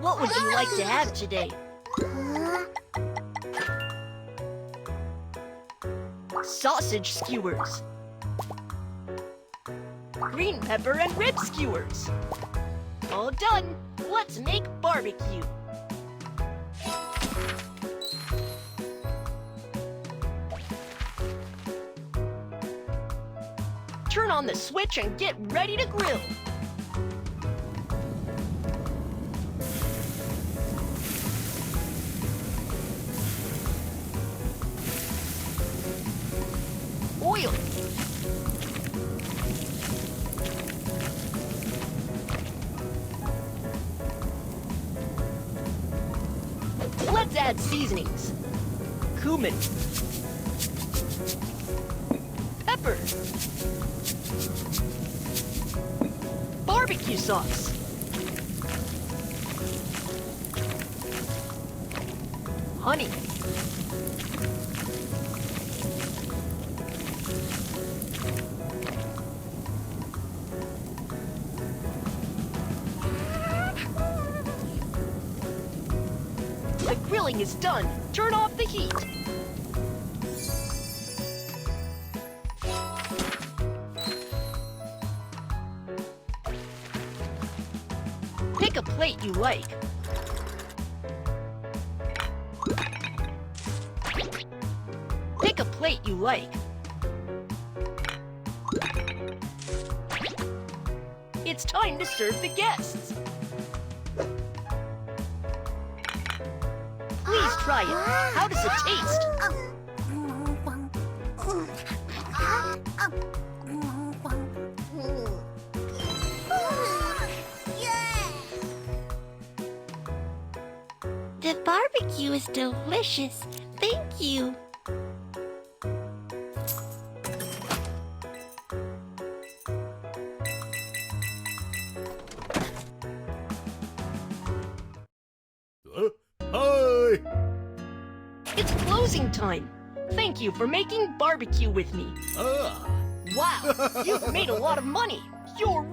What would you like to have today? Sausage skewers. Green pepper and rib skewers. All done. Let's make barbecue. Turn on the switch and get ready to grill. Oil. Let's add seasonings. Cumin. Pepper. Barbecue sauce. Honey. The grilling is done. Turn off the heat. Pick a plate you like. Pick a plate you like. It's time to serve the guests. Please try it. How does it taste? The barbecue is delicious. Thank you. Hi! It's closing time. Thank you for making barbecue with me. Ah! Wow, you've made a lot of money. You're